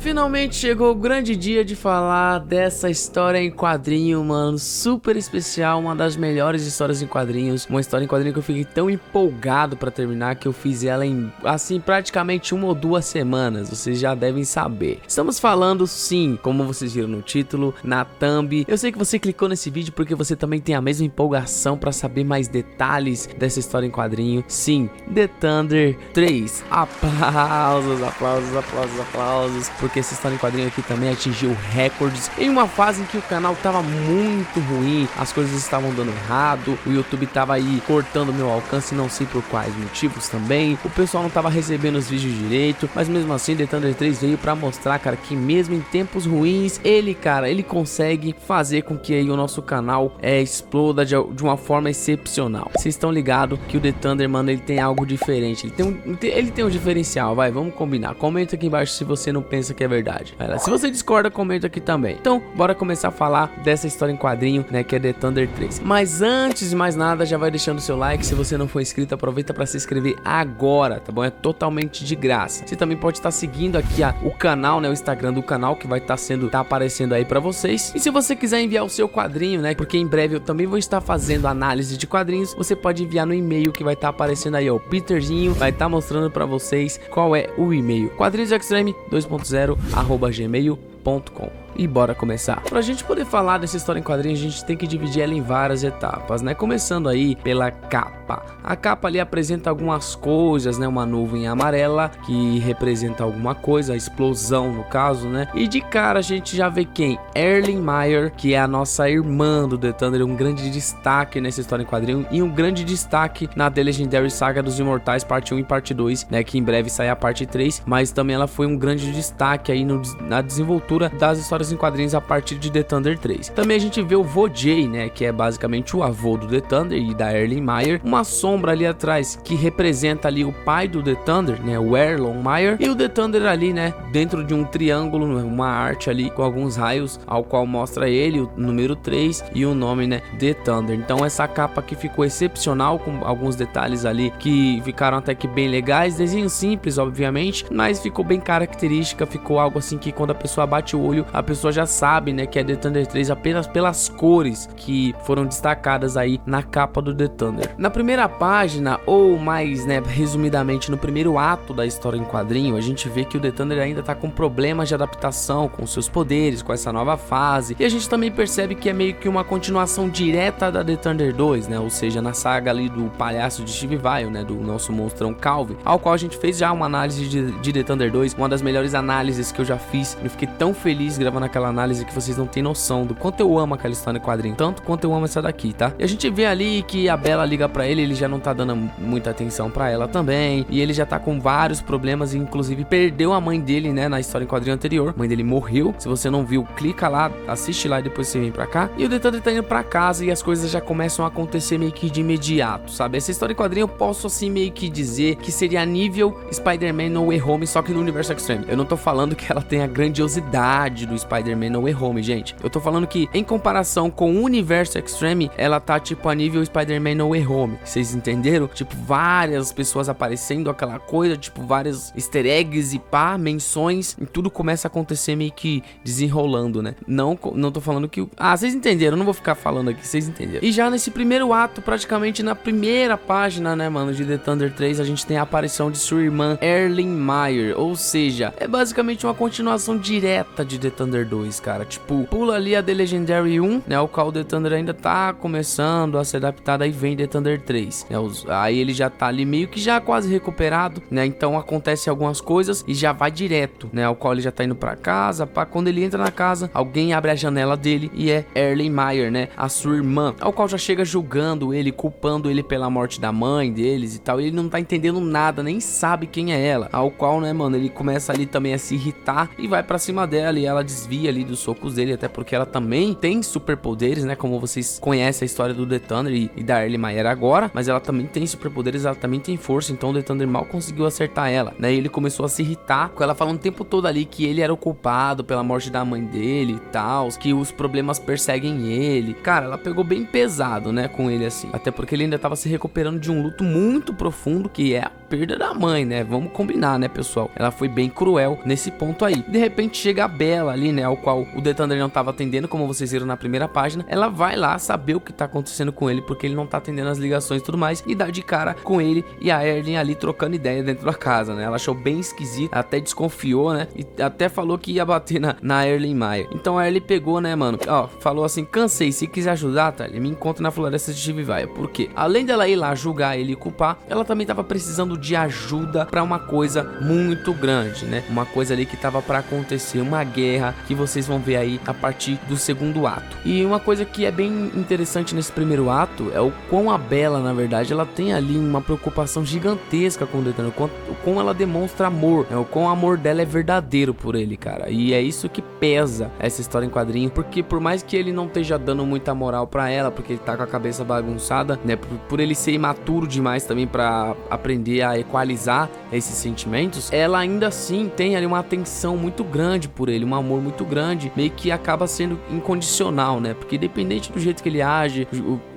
finalmente chegou o grande dia de falar dessa história em quadrinho, mano, super especial, uma das melhores histórias em quadrinhos, uma história em quadrinho que eu fiquei tão empolgado pra terminar que eu fiz ela em, assim, praticamente 1 ou 2 semanas, vocês já devem saber. Estamos falando, sim, como vocês viram no título, na thumb. Eu sei que você clicou nesse vídeo porque você também tem a mesma empolgação pra saber mais detalhes dessa história em quadrinho. Sim, The Thunder 3. Aplausos, aplausos, aplausos, aplausos, porque essa história em quadrinho aqui também atingiu recordes em uma fase em que o canal tava muito ruim, as coisas estavam dando errado, o YouTube tava aí cortando meu alcance, não sei por quais motivos também, o pessoal não tava recebendo os vídeos direito, mas mesmo assim The Thunder 3 veio pra mostrar, cara, que mesmo em tempos ruins, ele consegue fazer com que aí o nosso canal exploda de uma forma excepcional. Vocês estão ligados que o The Thunder, mano, ele tem algo diferente, ele tem um diferencial, vamos combinar. Comenta aqui embaixo se você não pensa que é verdade. Se você discorda, comenta aqui também. Então, bora começar a falar dessa história em quadrinho, né, que é The Thunder 3. Mas antes de mais nada, já vai deixando o seu like. Se você não for inscrito, aproveita para se inscrever agora, tá bom? É totalmente de graça. Você também pode estar seguindo aqui o canal, né, o Instagram do canal, que vai estar aparecendo aí para vocês. E se você quiser enviar o seu quadrinho, né, porque em breve eu também vou estar fazendo análise de quadrinhos, você pode enviar no e-mail que vai estar aparecendo aí, ó. O Peterzinho vai estar mostrando para vocês qual é o e-mail: quadrinhosextreme2.0@gmail.com. E bora começar. Pra gente poder falar dessa história em quadrinhos, a gente tem que dividir ela em várias etapas, né? Começando aí pela capa. A capa ali apresenta algumas coisas, né? Uma nuvem amarela que representa alguma coisa, a explosão no caso, né? E de cara a gente já vê quem? Erlenmeyer, que é a nossa irmã do The Thunder, um grande destaque nessa história em quadrinho e um grande destaque na The Legendary Saga dos Imortais parte 1 e parte 2, né? Que em breve sai a parte 3, mas também ela foi um grande destaque aí na desenvoltura das histórias em quadrinhos a partir de The Thunder 3. Também a gente vê o Vojay, né, que é basicamente o avô do The Thunder e da Erlenmeyer, uma sombra ali atrás que representa ali o pai do The Thunder, né, o Erlenmeyer, e o The Thunder ali, né, dentro de um triângulo, uma arte ali com alguns raios, ao qual mostra ele, o número 3 e o nome, né, The Thunder. Então essa capa aqui ficou excepcional, com alguns detalhes ali que ficaram até que bem legais, desenho simples, obviamente, mas ficou bem característica, ficou algo assim que quando a pessoa bate o olho, a pessoa já sabe, né, que é The Thunder 3 apenas pelas cores que foram destacadas aí na capa do The Thunder. Na primeira página, ou mais, né, resumidamente no primeiro ato da história em quadrinho, a gente vê que o The Thunder ainda tá com problemas de adaptação com seus poderes, com essa nova fase, e a gente também percebe que é meio que uma continuação direta da The Thunder 2, né, ou seja, na saga ali do palhaço de Steve Vai, né, do nosso monstrão Calvin, ao qual a gente fez já uma análise de The Thunder 2, uma das melhores análises que eu já fiz. Eu fiquei tão feliz gravando aquela análise que vocês não têm noção do quanto eu amo aquela história em quadrinho, tanto quanto eu amo essa daqui, tá? E a gente vê ali que a Bella liga pra ele já não tá dando muita atenção pra ela também, e ele já tá com vários problemas, e inclusive perdeu a mãe dele, né, na história em quadrinho anterior. A mãe dele morreu. Se você não viu, clica lá, assiste lá e depois você vem pra cá. E o The Thunder tá indo pra casa e as coisas já começam a acontecer meio que de imediato, sabe? Essa história em quadrinho eu posso assim meio que dizer que seria nível Spider-Man No Way Home, só que no universo Extreme. Eu não tô falando que ela tem a grandiosidade do Spider-Man No Way Home, gente. Eu tô falando que em comparação com o universo Extreme, ela tá tipo a nível Spider-Man No Way Home. Vocês entenderam? Tipo, várias pessoas aparecendo, aquela coisa, tipo, vários easter eggs e pá, menções, e tudo começa a acontecer meio que desenrolando, né? Não tô falando que... vocês entenderam, eu não vou ficar falando aqui, vocês entenderam. E já nesse primeiro ato, praticamente na primeira página, né, mano, de The Thunder 3, a gente tem a aparição de sua irmã Erlenmeyer, ou seja, é basicamente uma continuação direta de The Thunder 2, cara. Tipo, pula ali a The Legendary 1, né, o qual The Thunder ainda tá começando a ser adaptado, aí vem The Thunder 3, né, aí ele já tá ali meio que já quase recuperado, né, então acontece algumas coisas e já vai direto, né, ao qual ele já tá indo pra casa, quando ele entra na casa, alguém abre a janela dele e é Erlenmeyer, né, a sua irmã, ao qual já chega julgando ele, culpando ele pela morte da mãe deles e tal, e ele não tá entendendo nada, nem sabe quem é ela, ao qual, né, mano, ele começa ali também a se irritar e vai pra cima dela, e ela desvia ali dos socos dele, até porque ela também tem superpoderes, né, como vocês conhecem a história do The Thunder e da Erlenmeyer agora, mas ela também tem superpoderes, ela também tem força, então o The Thunder mal conseguiu acertar ela, né, e ele começou a se irritar com ela falando o tempo todo ali que ele era o culpado pela morte da mãe dele e tal, que os problemas perseguem ele. Cara, ela pegou bem pesado, né, com ele assim, até porque ele ainda tava se recuperando de um luto muito profundo, que é a perda da mãe, né? Vamos combinar, né, pessoal? Ela foi bem cruel nesse ponto aí. De repente chega a Bella ali, né, ao qual o The Thunder não tava atendendo, como vocês viram na primeira página. Ela vai lá saber o que tá acontecendo com ele, porque ele não tá atendendo as ligações e tudo mais, e dá de cara com ele e a Erlen ali trocando ideia dentro da casa, né? Ela achou bem esquisito, até desconfiou, né? E até falou que ia bater na Erlen Meyer. Então a Erlen pegou, né, mano? Ó, falou assim: cansei, se quiser ajudar, tá? Ele me encontra na floresta de Steve-Vai. Por quê? Além dela ir lá julgar ele e culpar, ela também tava precisando de ajuda pra uma coisa muito grande, né? Uma coisa ali que tava pra acontecer, uma guerra que vocês vão ver aí a partir do segundo ato. E uma coisa que é bem interessante nesse primeiro ato é o quão a Bella, na verdade, ela tem ali uma preocupação gigantesca com o The Thunder, o quão ela demonstra amor, né? O quão o amor dela é verdadeiro por ele, cara. E é isso que pesa essa história em quadrinho, porque por mais que ele não esteja dando muita moral pra ela, porque ele tá com a cabeça bagunçada, né? Por ele ser imaturo demais também pra aprender a equalizar esses sentimentos, ela ainda assim tem ali uma atenção muito grande por ele, um amor muito grande, meio que acaba sendo incondicional, né? Porque independente do jeito que ele age,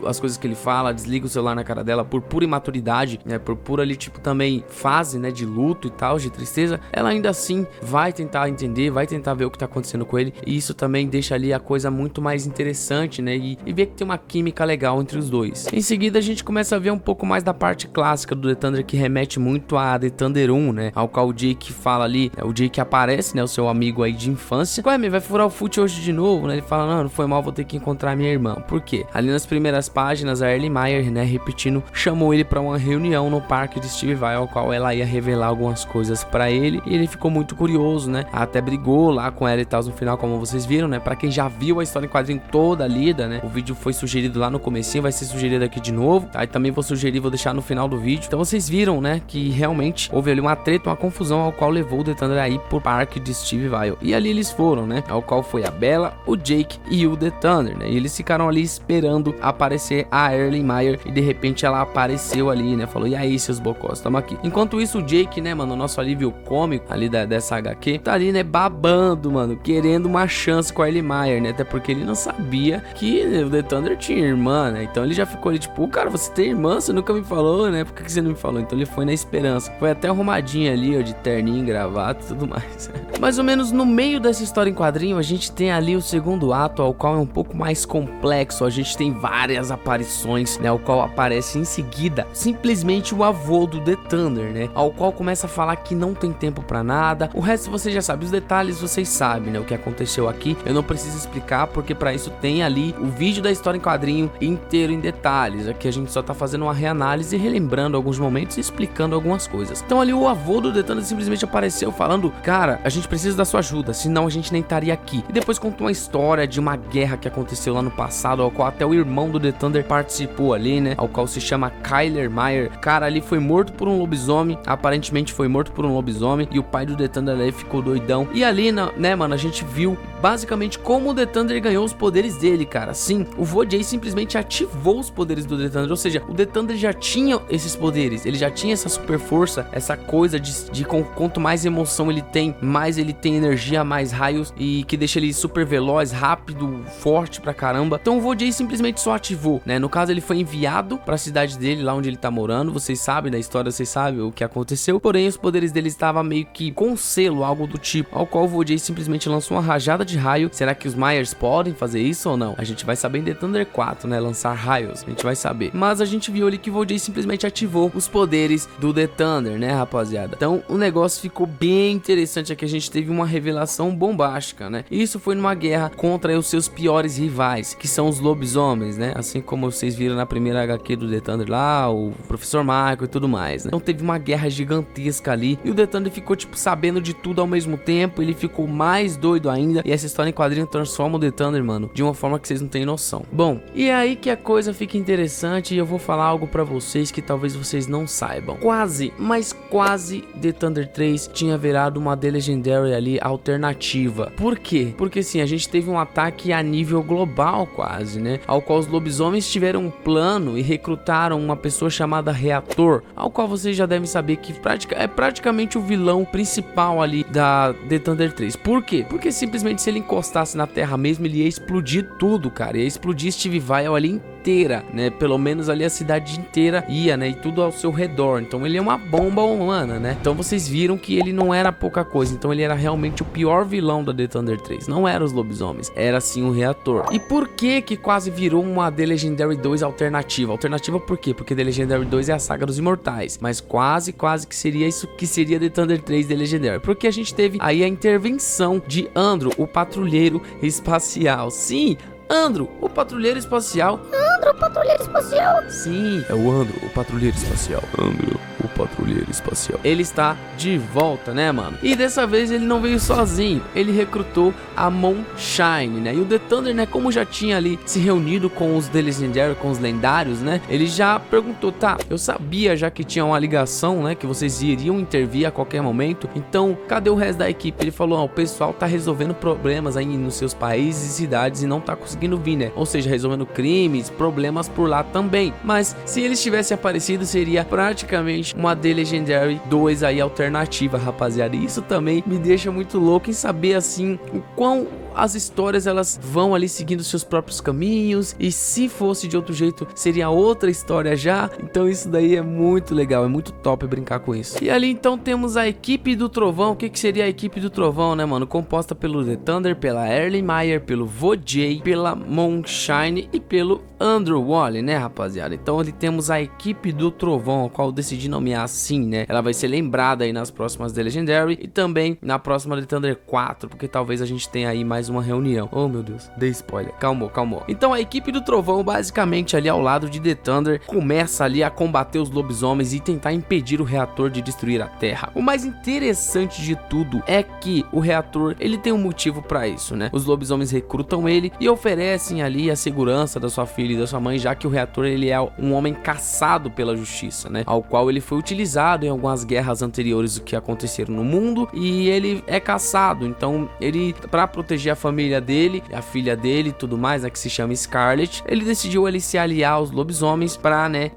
as coisas que ele fala, desliga o celular na cara dela por pura imaturidade, né? Por pura ali, tipo, também fase, né? De luto e tal, de tristeza, ela ainda assim vai tentar entender, vai tentar ver o que tá acontecendo com ele, e isso também deixa ali a coisa muito mais interessante, né? E ver que tem uma química legal entre os dois. Em seguida a gente começa a ver um pouco mais da parte clássica do The Thunder, que remete muito a The Thunder 1, né? Ao qual o Jake fala ali, o Jake aparece, né? O seu amigo aí de infância. Ué, vai furar o fute hoje de novo, né? Ele fala: não foi mal, vou ter que encontrar minha irmã. Por quê? Ali nas primeiras páginas, a Erlen Meyer, né, repetindo, chamou ele pra uma reunião no parque de Steve-Vai, ao qual ela ia revelar algumas coisas pra ele, e ele ficou muito curioso, né? Até brigou lá com ela e tal no final, como vocês viram, né? Pra quem já viu a história em quadrinho toda lida, né? O vídeo foi sugerido lá no comecinho, vai ser sugerido aqui de novo, tá? E também vou sugerir, vou deixar no final do vídeo. Então vocês viram, né, que realmente houve ali uma treta, uma confusão, ao qual levou o The Thunder aí pro parque de Steve-Vai. E ali eles foram, né? Ao qual foi a Bella, o Jake e o The Thunder, né? E eles ficaram ali esperando aparecer a Erlen Meyer, e de repente ela apareceu ali, né? Falou: e aí, seus bocós, tamo aqui. Enquanto isso, o Jake, né, mano, o nosso alívio cômico ali dessa HQ, tá ali, né, babando, mano, querendo uma chance com a Erlen Meyer, né? Até porque ele não sabia que o The Thunder tinha irmã, né? Então ele já ficou ali, tipo: cara, você tem irmã? Você nunca me falou, né? Por que você não me falou? Então ele foi na esperança. Foi até arrumadinho ali, ó, de terninho, gravata e tudo mais. Mais ou menos no meio dessa história em quadrinho, a gente tem ali o segundo ato, ao qual é um pouco mais complexo. A gente tem várias aparições, né? Ao qual aparece em seguida simplesmente o avô do The Thunder, né? Ao qual começa a falar que não tem tempo pra nada. O resto você já sabe, os detalhes vocês sabem, né? O que aconteceu aqui, eu não preciso explicar, porque pra isso tem ali o vídeo da história em quadrinho inteiro em detalhes. Aqui a gente só tá fazendo uma reanálise, relembrando alguns momentos e explicando algumas coisas. Então ali o avô do The Thunder simplesmente apareceu falando: cara, a gente precisa da sua ajuda, senão a gente nem estaria aqui. E depois contou uma história de uma guerra que aconteceu lá no passado, ao qual até o irmão do The Thunder participou ali, né? Ao qual se chama Kyler Meyer. Cara, ali foi morto por um lobisomem, aparentemente foi morto por um lobisomem, e o pai do The Thunder ali ficou doidão. E ali, né, mano, a gente viu basicamente como o The Thunder ganhou os poderes dele, cara. Sim, o Vojay simplesmente ativou os poderes do The Thunder, ou seja, o The Thunder já tinha esses poderes, ele já tinha essa super força, essa coisa de quanto mais emoção ele tem, mais ele tem energia, mais raios, e que deixa ele super veloz, rápido, forte pra caramba. Então o Vojay simplesmente só ativou, né? No caso, ele foi enviado pra cidade dele, lá onde ele tá morando. Vocês sabem da história, vocês sabem o que aconteceu, porém os poderes dele estavam meio que com selo, algo do tipo, ao qual o Vojay simplesmente lançou uma rajada de raio. Será que os Myers podem fazer isso ou não? A gente vai saber em The Thunder 4, né? Lançar raios, a gente vai saber. Mas a gente viu ali que o Vojay simplesmente ativou os poderes do The Thunder, né, rapaziada? Então o negócio ficou bem interessante aqui. A gente teve uma revelação bombástica, né? Isso foi numa guerra contra os seus piores rivais, que são os lobisomens, né? Assim como vocês viram na primeira HQ do The Thunder lá, o Professor Michael e tudo mais, né? Então teve uma guerra gigantesca ali, e o The Thunder ficou, tipo, sabendo de tudo ao mesmo tempo. Ele ficou mais doido ainda, e essa história em quadrinho transforma o The Thunder, mano, de uma forma que vocês não têm noção. Bom, e é aí que a coisa fica interessante, e eu vou falar algo pra vocês que talvez vocês não saibam. Quase, mas quase, The Thunder 3 tinha virado uma The Legendary ali alternativa. Por quê? Porque sim, a gente teve um ataque a nível global quase, né? Ao qual os lobisomens tiveram um plano e recrutaram uma pessoa chamada Reator, ao qual vocês já devem saber que é praticamente o vilão principal ali da The Thunder 3. Por quê? Porque simplesmente se ele encostasse na Terra mesmo, ele ia explodir tudo, cara. Ia explodir Steve-Vai ali inteira, né? Pelo menos ali a cidade inteira ia, né? E tudo ao seu redor. Então ele é uma bomba humana, né? Então vocês viram que ele não era pouca coisa. Então ele era realmente o pior vilão da The Thunder 3. Não era os lobisomens, era sim o reator. E por que que quase virou uma The Legendary 2 alternativa? Alternativa por quê? Porque The Legendary 2 é a saga dos imortais. Mas quase que seria isso que seria The Thunder 3 The Legendary. Porque a gente teve aí a intervenção de Andro, o patrulheiro espacial. Sim, Andro, o patrulheiro espacial. Andro, o patrulheiro espacial. Sim, é o Andro, o patrulheiro espacial. Andro, o patrulheiro espacial. Ele está de volta, né, mano? E dessa vez ele não veio sozinho. Ele recrutou a Moonshine, né? E o The Thunder, né, como já tinha ali se reunido com os The Legendary, com os lendários, né? Ele já perguntou, tá, eu sabia já que tinha uma ligação, né, que vocês iriam intervir a qualquer momento. Então, cadê o resto da equipe? Ele falou, ó, o pessoal tá resolvendo problemas aí nos seus países e cidades e não tá conseguindo vir, né? Ou seja, resolvendo crimes, problemas por lá também. Mas se eles tivessem aparecido, seria praticamente uma The Legendary 2 aí alternativa, rapaziada. E isso também me deixa muito louco em saber assim o quão as histórias elas vão ali seguindo seus próprios caminhos, e se fosse de outro jeito seria outra história já. Então isso daí é muito legal, é muito top brincar com isso. E ali então temos a equipe do Trovão. O que seria a equipe do Trovão, né, mano? Composta pelo The Thunder, pela Erlenmeyer, pelo Vojay, pela Moonshine e pelo Andrew Wally, né, rapaziada? Então ali temos a equipe do Trovão, a qual eu decidi nomear assim, né? Ela vai ser lembrada aí nas próximas The Legendary e também na próxima The Thunder 4, porque talvez a gente tenha aí mais uma reunião. Oh, meu Deus, dei spoiler. Calmou. Então a equipe do Trovão, basicamente ali ao lado de The Thunder, começa ali a combater os lobisomens e tentar impedir o reator de destruir a Terra. O mais interessante de tudo é que o reator, ele tem um motivo pra isso, né? Os lobisomens recrutam ele e oferecem ali a segurança da sua filha e da sua mãe, já que o reator, ele é um homem caçado pela justiça, né? Ao qual ele foi utilizado em algumas guerras anteriores que aconteceram no mundo, e ele é caçado. Então ele, pra proteger a família dele, a filha dele e tudo mais, né, que se chama Scarlet, ele decidiu ele se aliar aos lobisomens pra, né,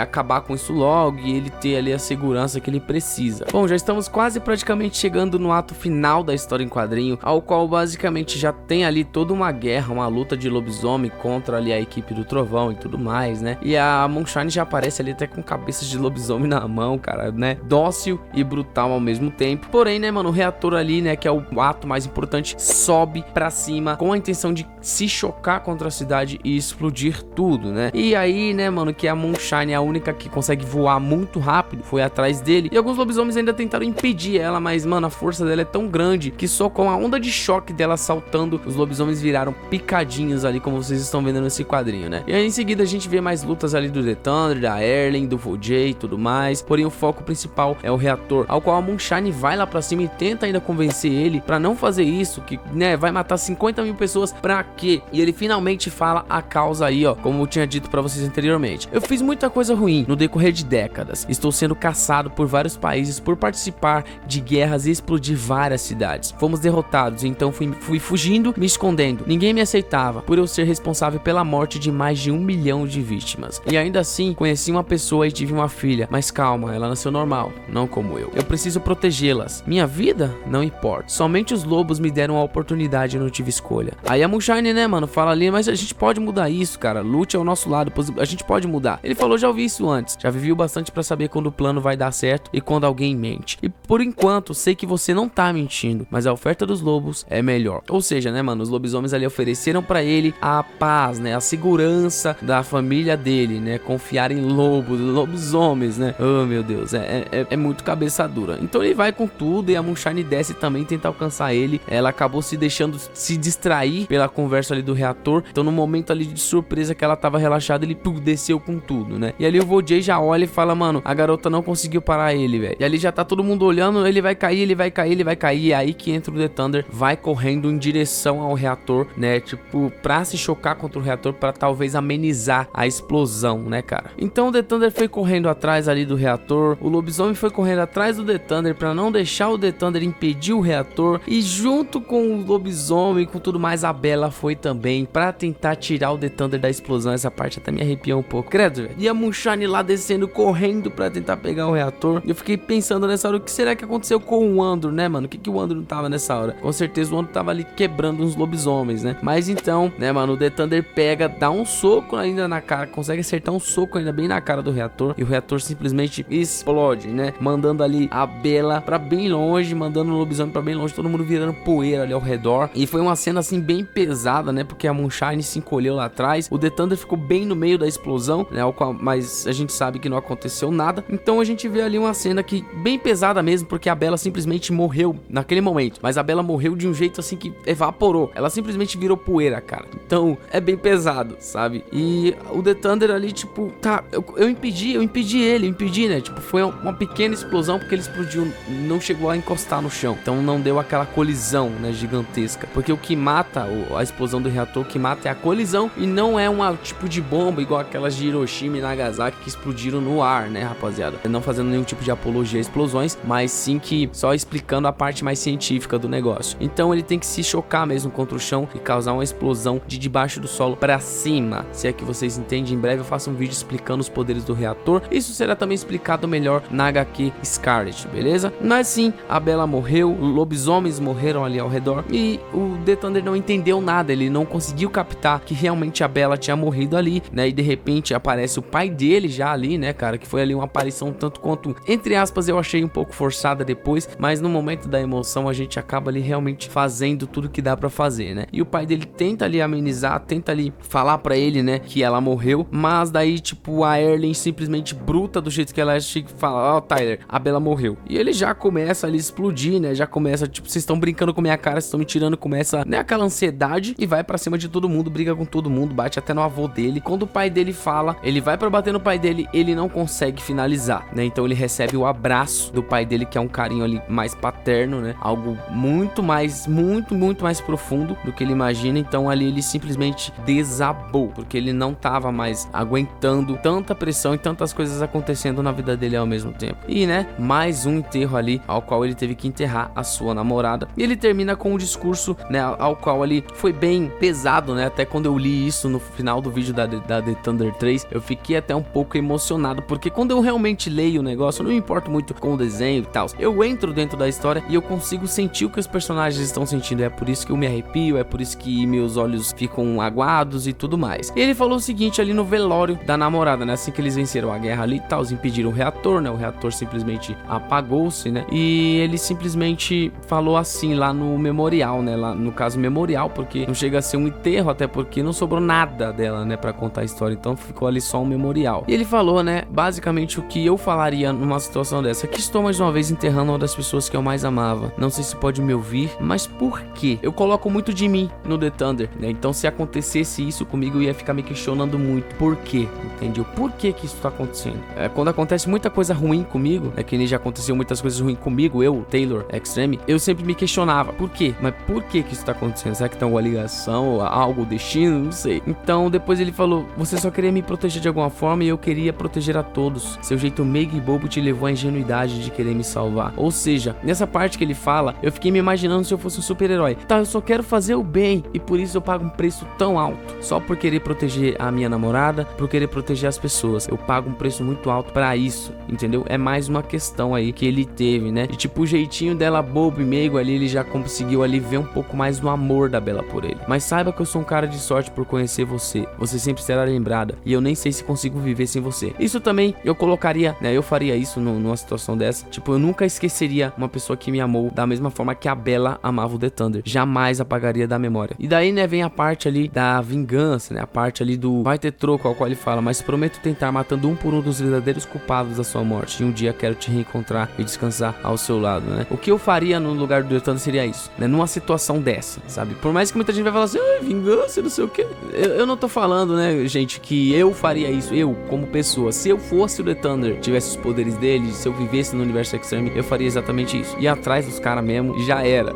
acabar com isso logo e ele ter ali a segurança que ele precisa. Bom, já estamos quase praticamente chegando no ato final da história em quadrinho, ao qual basicamente já tem ali toda uma guerra, uma luta de lobisomem contra ali a equipe do Trovão e tudo mais, né, e a Moonshine já aparece ali até com cabeças de lobisomem na mão, cara, né, dócil e brutal ao mesmo tempo. Porém, né, mano, o reator ali, né, que é o ato mais importante, sobe pra cima com a intenção de se chocar contra a cidade e explodir tudo, né? E aí, né, mano, que a Moonshine é a única que consegue voar muito rápido, foi atrás dele, e alguns lobisomens ainda tentaram impedir ela, mas, mano, a força dela é tão grande que só com a onda de choque dela saltando, os lobisomens viraram picadinhos ali, como vocês estão vendo nesse quadrinho, né? E aí em seguida a gente vê mais lutas ali do The Thunder, da Erlen, do Vojay e tudo mais, porém o foco principal é o reator, ao qual a Moonshine vai lá pra cima e tenta ainda convencer ele pra não fazer isso, que, né, vai matar 50 mil pessoas pra quê? E ele finalmente fala a causa aí, ó, como eu tinha dito pra vocês anteriormente. Eu fiz muita coisa ruim no decorrer de décadas. Estou sendo caçado por vários países por participar de guerras e explodir várias cidades. Fomos derrotados, então fui fugindo, me escondendo. Ninguém me aceitava por eu ser responsável pela morte de mais de 1 milhão de vítimas. E ainda assim, conheci uma pessoa e tive uma filha. Mas calma, ela nasceu normal, não como eu. Eu preciso protegê-las. Minha vida? Não importa. Somente os lobos me deram a oportunidade e não tive escolha. Aí a Moonshine, né, mano, fala ali, mas a gente pode mudar isso, cara. Lute ao nosso lado, a gente pode mudar. Ele falou, já ouvi isso antes. Já vivi o bastante pra saber quando o plano vai dar certo e quando alguém mente. E por enquanto, sei que você não tá mentindo, mas a oferta dos lobos é melhor. Ou seja, né, mano, os lobisomens ali ofereceram pra ele a paz, né, a segurança da família dele, né, confiar em lobisomens, né. Oh, meu Deus, é muito cabeça dura. Então ele vai com tudo e a Moonshine desce também, tenta alcançar ele. Ela acabou se deixando se distrair pela conversa ali do reator. Então no momento ali de surpresa que ela tava relaxada, ele desceu com tudo, né. E ali o Vojay já olha e fala, mano, a garota não conseguiu parar ele, velho. E ali já tá todo mundo olhando, ele vai cair. E aí que entra o The Thunder, vai correndo em direção ao reator, né, tipo, pra se chocar contra o reator, pra talvez amenizar a explosão, né, cara. Então o The Thunder foi correndo atrás ali do reator, o lobisomem foi correndo atrás do The Thunder pra não deixar o The Thunder impedir o reator, e junto com os lobisomens lobisomem, com tudo mais, a Bella foi também pra tentar tirar o The Thunder da explosão. Essa parte até me arrepiou um pouco, credo, velho. E a Moonshine lá descendo, correndo pra tentar pegar o reator. Eu fiquei pensando nessa hora, o que será que aconteceu com o Andrew, né, mano? O que o Andrew não tava nessa hora? Com certeza o Andrew tava ali quebrando uns lobisomens, né? Mas então, né, mano, o The Thunder pega, dá um soco ainda na cara, consegue acertar um soco ainda bem na cara do reator, e o reator simplesmente explode, né? Mandando ali a Bella pra bem longe, mandando o lobisomem pra bem longe, todo mundo virando poeira ali ao redor. E foi uma cena assim bem pesada, né? Porque a Moonshine se encolheu lá atrás, o The Thunder ficou bem no meio da explosão, né? Mas a gente sabe que não aconteceu nada. Então a gente vê ali uma cena que bem pesada mesmo, porque a Bella simplesmente morreu naquele momento. Mas a Bella morreu de um jeito assim que evaporou. Ela simplesmente virou poeira, cara. Então é bem pesado, sabe? E o The Thunder ali, tipo, tá, eu impedi ele, né? Tipo, foi uma pequena explosão, porque ele explodiu, não chegou a encostar no chão. Então não deu aquela colisão, né, gigantesca. Porque o que mata a explosão do reator, o que mata é a colisão, e não é um tipo de bomba igual aquelas de Hiroshima e Nagasaki que explodiram no ar, né, rapaziada? Não fazendo nenhum tipo de apologia a explosões, mas sim que só explicando a parte mais científica do negócio. Então ele tem que se chocar mesmo contra o chão e causar uma explosão de debaixo do solo pra cima. Se é que vocês entendem, em breve eu faço um vídeo explicando os poderes do reator. Isso será também explicado melhor na HQ Scarlet, beleza? Mas sim, a Bella morreu, lobisomens morreram ali ao redor, e o The Thunder não entendeu nada, ele não conseguiu captar que realmente a Bella tinha morrido ali, né? E de repente aparece o pai dele já ali, né, cara? Que foi ali uma aparição tanto quanto, entre aspas, eu achei um pouco forçada depois, mas no momento da emoção a gente acaba ali realmente fazendo tudo que dá pra fazer, né? E o pai dele tenta ali amenizar, tenta ali falar pra ele, né, que ela morreu, mas daí, tipo, a Erlen simplesmente bruta do jeito que ela é, chega e fala: ó, Tyler, a Bella morreu. E ele já começa ali a explodir, né? Já começa, tipo, vocês estão brincando com minha cara, vocês estão me tirando, começa, né, aquela ansiedade, e vai pra cima de todo mundo, briga com todo mundo, bate até no avô dele. Quando o pai dele fala, ele vai pra bater no pai dele, ele não consegue finalizar, né? Então ele recebe o abraço do pai dele, que é um carinho ali mais paterno, né? Algo muito mais profundo do que ele imagina. Então ali ele simplesmente desabou, porque ele não tava mais aguentando tanta pressão e tantas coisas acontecendo na vida dele ao mesmo tempo. E, né, mais um enterro ali, ao qual ele teve que enterrar a sua namorada. E ele termina com um discurso, né, ao qual ali foi bem pesado, né? Até quando eu li isso no final do vídeo da The Thunder 3, eu fiquei até um pouco emocionado, porque quando eu realmente leio o negócio, eu não me importo muito com o desenho e tal. Eu entro dentro da história e eu consigo sentir o que os personagens estão sentindo. É por isso que eu me arrepio, é por isso que meus olhos ficam aguados e tudo mais. E ele falou o seguinte ali no velório da namorada, né? Assim que eles venceram a guerra ali e tal, impediram o reator, né? O reator simplesmente apagou-se, né? E ele simplesmente falou assim lá no memorial, né? Lá no caso memorial, porque não chega a ser um enterro, até porque não sobrou nada dela, né, pra contar a história. Então ficou ali só um memorial. E ele falou, né, basicamente o que eu falaria numa situação dessa: que estou mais uma vez enterrando uma das pessoas que eu mais amava. Não sei se pode me ouvir, mas por quê? Eu coloco muito de mim no The Thunder, né? Então se acontecesse isso comigo, eu ia ficar me questionando muito. Por quê? Entendeu? Por que isso tá acontecendo? Quando acontece muita coisa ruim comigo, que nem já aconteceu muitas coisas ruins comigo, eu, Taylor Extreme, eu sempre me questionava. Por quê? Mas por que isso tá acontecendo? Será que tem alguma ligação, algo, destino? Não sei. Então depois ele falou: você só queria me proteger de alguma forma e eu queria proteger a todos. Seu jeito meigo e bobo te levou à ingenuidade de querer me salvar. Ou seja, nessa parte que ele fala, eu fiquei me imaginando se eu fosse um super-herói. Tá, eu só quero fazer o bem e por isso eu pago um preço tão alto. Só por querer proteger a minha namorada, por querer proteger as pessoas. Eu pago um preço muito alto pra isso, entendeu? É mais uma questão aí que ele teve, né? E tipo, o jeitinho dela bobo e meigo ali, ele já conseguiu ali ver um pouco mais do amor da Bella por ele. Mas saiba que eu sou um cara de sorte por conhecer você. Você sempre será lembrada e eu nem sei se consigo viver sem você. Isso também eu colocaria, né? Eu faria isso numa situação dessa. Tipo, eu nunca esqueceria uma pessoa que me amou da mesma forma que a Bella amava o The Thunder. Jamais apagaria da memória. E daí, né, vem a parte ali da vingança, né? A parte ali do vai ter troco, ao qual ele fala: mas prometo tentar matando um por um dos verdadeiros culpados da sua morte. E um dia quero te reencontrar e descansar ao seu lado, né? O que eu faria no lugar do The Thunder seria isso, né? Numa situação dessa, sabe? Por mais que muita gente vai falar assim: vingança, não sei o que. Eu não tô falando, né, gente, que eu faria isso, eu, como pessoa. Se eu fosse o The Thunder, tivesse os poderes dele, se eu vivesse no universo Extreme, eu faria exatamente isso. Ia atrás dos caras mesmo e já era.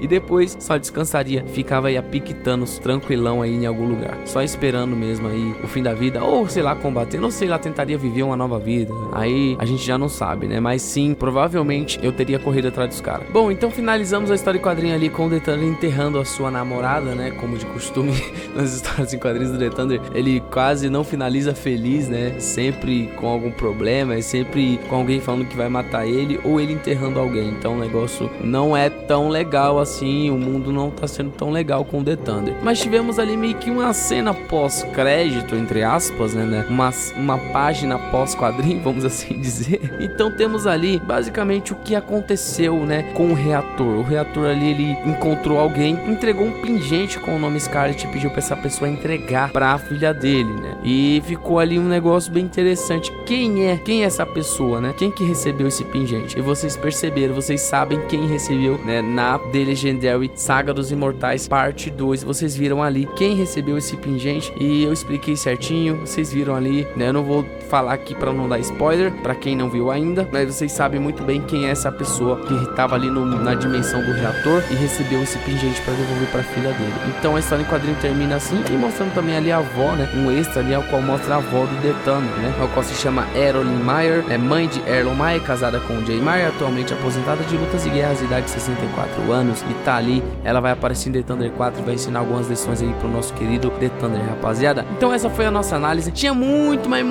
E depois só descansaria, ficava aí a pique Thanos, tranquilão aí em algum lugar, só esperando mesmo aí o fim da vida, ou sei lá, combatendo, ou sei lá, tentaria viver uma nova vida. Aí a gente já não sabe, né? Mas sim, provavelmente eu teria corrido atrás dos caras. Bom, então finalizamos a história em quadrinho ali. ali com o The Thunder enterrando a sua namorada, né? Como de costume nas histórias em quadrinhos do The Thunder, ele quase não finaliza feliz, né? Sempre com algum problema, é sempre com alguém falando que vai matar ele ou ele enterrando alguém. Então o negócio não é tão legal assim, o mundo não tá sendo tão legal com o The Thunder. Mas tivemos ali meio que uma cena pós-crédito, entre aspas, né? Uma página pós-quadrinho, vamos assim dizer. Então temos ali basicamente o que aconteceu, né, com o reator. O reator ali, ele encontrou alguém, entregou um pingente com o nome Scarlet e pediu pra essa pessoa entregar pra filha dele, né? E ficou ali um negócio bem interessante. Quem é essa pessoa, né? Quem que recebeu esse pingente? E vocês perceberam, vocês sabem quem recebeu, né? Na The Legendary Saga dos Imortais parte 2, vocês viram ali quem recebeu esse pingente e eu expliquei certinho, vocês viram ali, né? Eu não vou falar aqui pra não dar spoiler pra quem não viu ainda, mas vocês sabem muito bem quem é essa pessoa que tava ali na dimensão do reator e recebeu esse pingente pra devolver pra filha dele. Então a história em quadrinho termina assim e mostrando também ali a avó, né? Um extra ali ao qual mostra a avó do The Thunder, né? Ao qual se chama Errolyn Meyer, é mãe de Errol Meyer, casada com Jay Meyer, atualmente aposentada de lutas e guerras, idade de 64 anos, e tá ali, ela vai aparecer em The Thunder 4 e vai ensinar algumas lições aí pro nosso querido The Thunder, rapaziada. Então essa foi a nossa análise. Tinha muito mais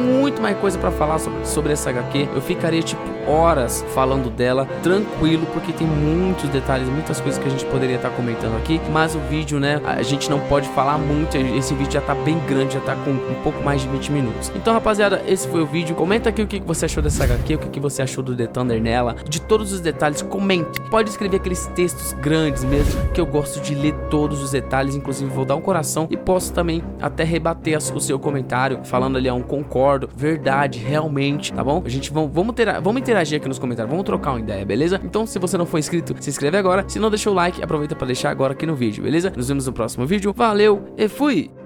coisa pra falar sobre essa HQ. Eu ficaria tipo horas falando dela, tranquilo, porque tem muitos detalhes, muitas coisas que a gente poderia estar comentando aqui, mas o vídeo, né, a gente não pode falar muito, esse vídeo já tá bem grande, já tá com um pouco mais de 20 minutos. Então, rapaziada, esse foi o vídeo. Comenta aqui o que você achou dessa HQ, o que você achou do The Thunder nela, de todos os detalhes, comente. Pode escrever aqueles textos grandes mesmo, que eu gosto de ler todos os detalhes, inclusive vou dar um coração e posso também até rebater o seu comentário, falando ali, concordo, verdade, realmente, tá bom? A gente vamos interagir aqui nos comentários, vamos trocar uma ideia, beleza? Então, se você não for inscrito, se inscreve agora. Se não deixou o like, aproveita para deixar agora aqui no vídeo, beleza? Nos vemos no próximo vídeo. Valeu e fui!